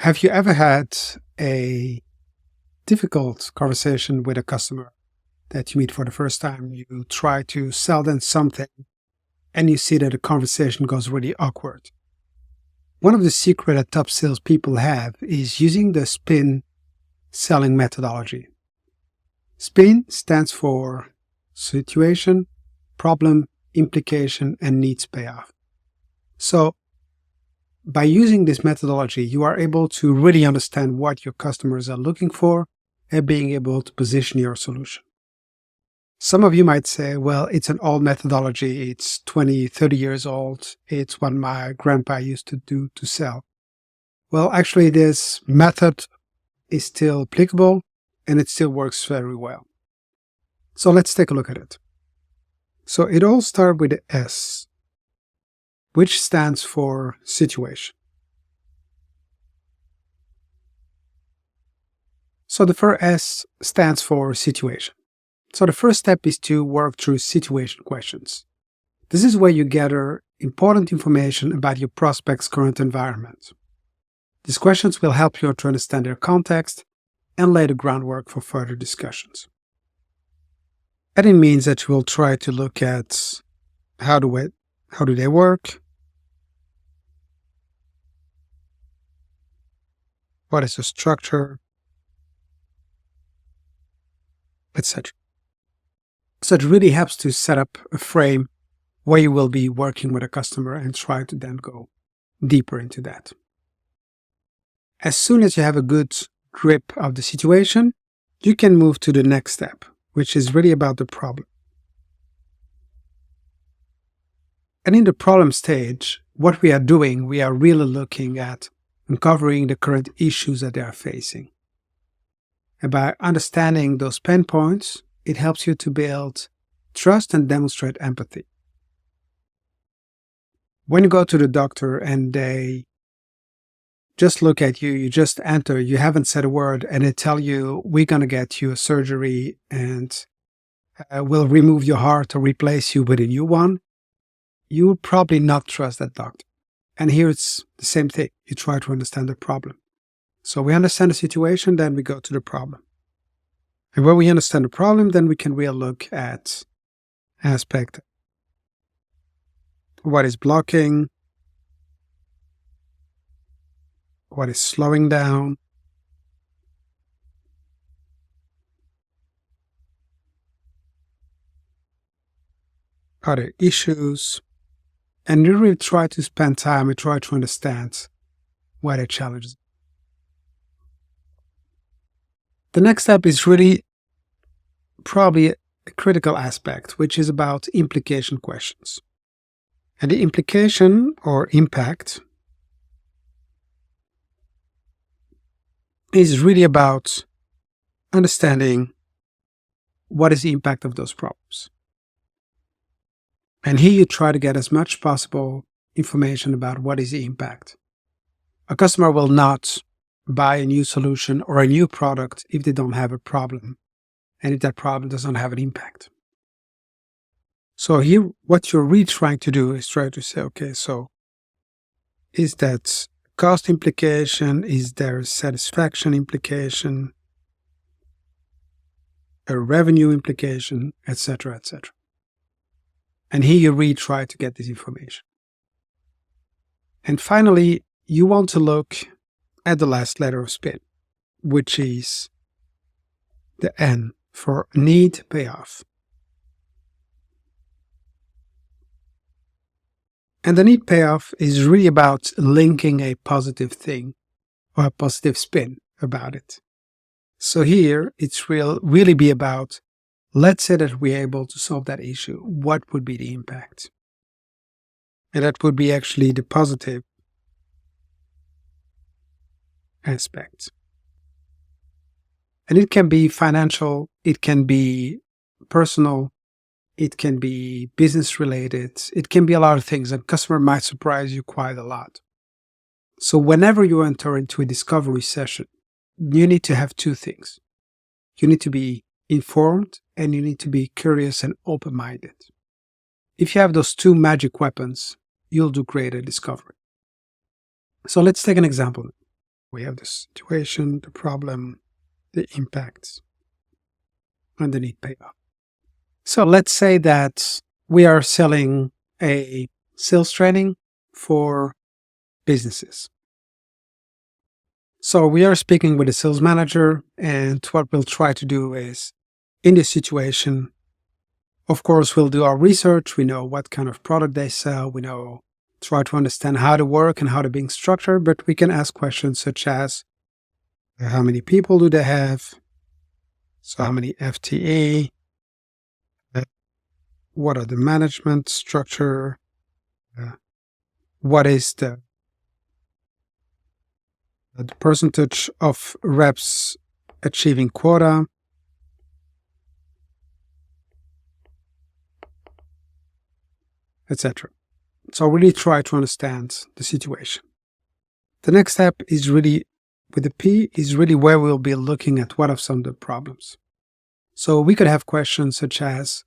Have you ever had a difficult conversation with a customer that you meet for the first time? You try to sell them something and you see that the conversation goes really awkward. One of the secrets that top salespeople have is using the SPIN selling methodology. SPIN stands for situation, problem, implication, and needs payoff. So by using this methodology, you are able to really understand what your customers are looking for and being able to position your solution. Some of you might say, well, it's an old methodology. It's 20, 30 years old. It's what my grandpa used to do to sell. Well, actually, this method is still applicable and it still works very well. So let's take a look at it. So it all starts with the S, which stands for situation. So the first S stands for situation. So the first step is to work through situation questions. This is where you gather important information about your prospect's current environment. These questions will help you to understand their context and lay the groundwork for further discussions. And it means that you will try to look at how do they work, what is the structure, etc. So it really helps to set up a frame where you will be working with a customer and try to then go deeper into that. As soon as you have a good grip of the situation, you can move to the next step, which is really about the problem. And in the problem stage, what we are doing, we are really looking at uncovering the current issues that they are facing. And by understanding those pain points, it helps you to build trust and demonstrate empathy. When you go to the doctor and they just look at you, you just enter, you haven't said a word, and they tell you, we're going to get you a surgery and we'll remove your heart or replace you with a new one, you will probably not trust that doctor. And here it's the same thing. You try to understand the problem. So we understand the situation, then we go to the problem. And when we understand the problem, then we can really look at aspect. What is blocking? What is slowing down? Are there issues? And you really try to spend time and try to understand what are challenges. The next step is really probably a critical aspect, which is about implication questions. And the implication or impact is really about understanding what is the impact of those problems. And here you try to get as much possible information about what is the impact. A customer will not buy a new solution or a new product if they don't have a problem and if that problem doesn't have an impact. So here, what you're really trying to do is try to say, okay, so is that cost implication? Is there a satisfaction implication? A revenue implication, etc., etc. And here you really try to get this information. And finally, you want to look at the last letter of SPIN, which is the N for need payoff. And the need payoff is really about linking a positive thing or a positive spin about it. So here it's really be about, let's say that we're able to solve that issue. What would be the impact? And that would be actually the positive aspect. And it can be financial, it can be personal, it can be business related, it can be a lot of things, and customer might surprise you quite a lot. So whenever you enter into a discovery session, you need to have two things. You need to be informed and you need to be curious and open-minded. If you have those two magic weapons, you'll do great at discovery. So let's take an example. We have the situation, the problem, the impacts, and the need payoff. So let's say that we are selling a sales training for businesses. So we are speaking with a sales manager, and what we'll try to do is, in this situation, of course, we'll do our research. We know what kind of product they sell. We know, try to understand how to work and how to being structured, but we can ask questions such as, how many people do they have? So how many FTE? What are the management structure? What is the percentage of reps achieving quota? Etc. So really try to understand the situation. The next step is really, with the P, is really where we'll be looking at what are some of the problems. So we could have questions such as,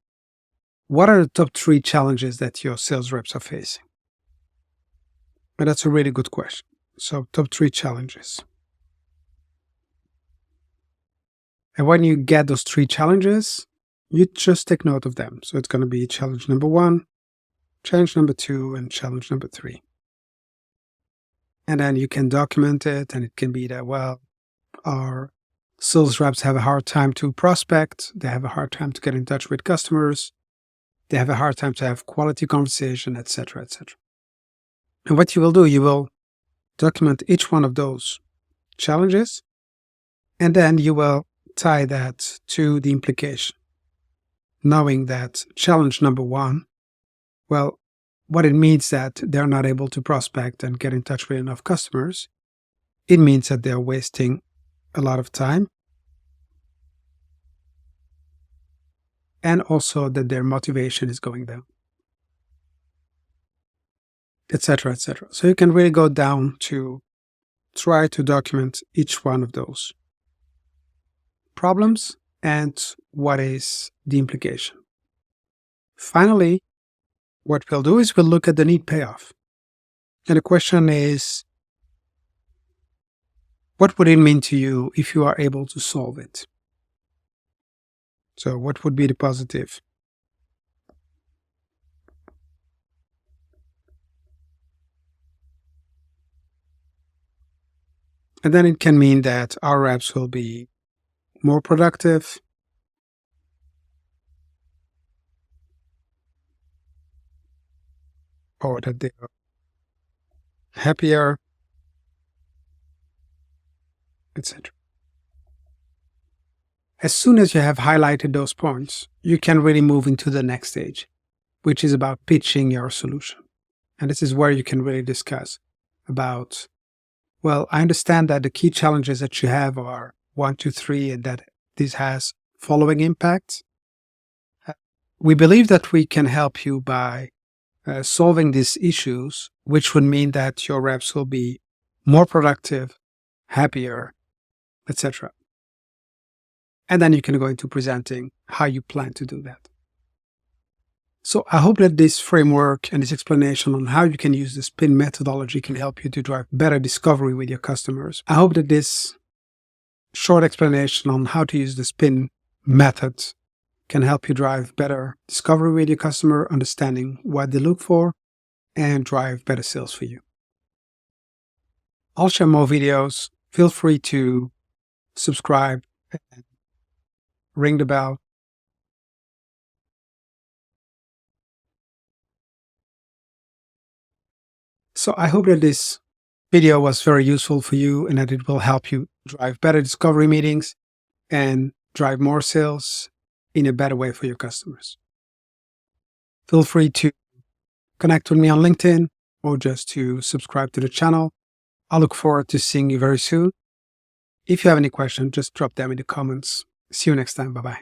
what are the top 3 challenges that your sales reps are facing? And that's a really good question. So top 3 challenges. And when you get those 3 challenges, you just take note of them. So it's going to be challenge number 1, challenge number 2, and challenge number 3. And then you can document it, and it can be that, well, our sales reps have a hard time to prospect, they have a hard time to get in touch with customers, they have a hard time to have quality conversation, etc., etc. And what you will do, you will document each one of those challenges, and then you will tie that to the implication, knowing that challenge number 1, well, what it means that they're not able to prospect and get in touch with enough customers, it means that they're wasting a lot of time, and also that their motivation is going down, etc., etc. So you can really go down to try to document each one of those problems and what is the implication. Finally, what we'll do is we'll look at the need payoff. And the question is, what would it mean to you if you are able to solve it? So what would be the positive? And then it can mean that our reps will be more productive, or that they are happier, etc. As soon as you have highlighted those points, you can really move into the next stage, which is about pitching your solution. And this is where you can really discuss about, well, I understand that the key challenges that you have are 1, 2, 3, and that this has following impacts. We believe that we can help you by solving these issues, which would mean that your reps will be more productive, happier, etc. And then you can go into presenting how you plan to do that. So I hope that this framework and this explanation on how you can use the SPIN methodology can help you to drive better discovery with your customers. I hope that this short explanation on how to use the SPIN method can help you drive better discovery with your customer, understanding what they look for, and drive better sales for you. I'll share more videos. Feel free to subscribe and ring the bell. So I hope that this video was very useful for you and that it will help you drive better discovery meetings and drive more sales in a better way for your customers. Feel free to connect with me on LinkedIn or just to subscribe to the channel. I look forward to seeing you very soon. If you have any questions, just drop them in the comments. See you next time. Bye-bye.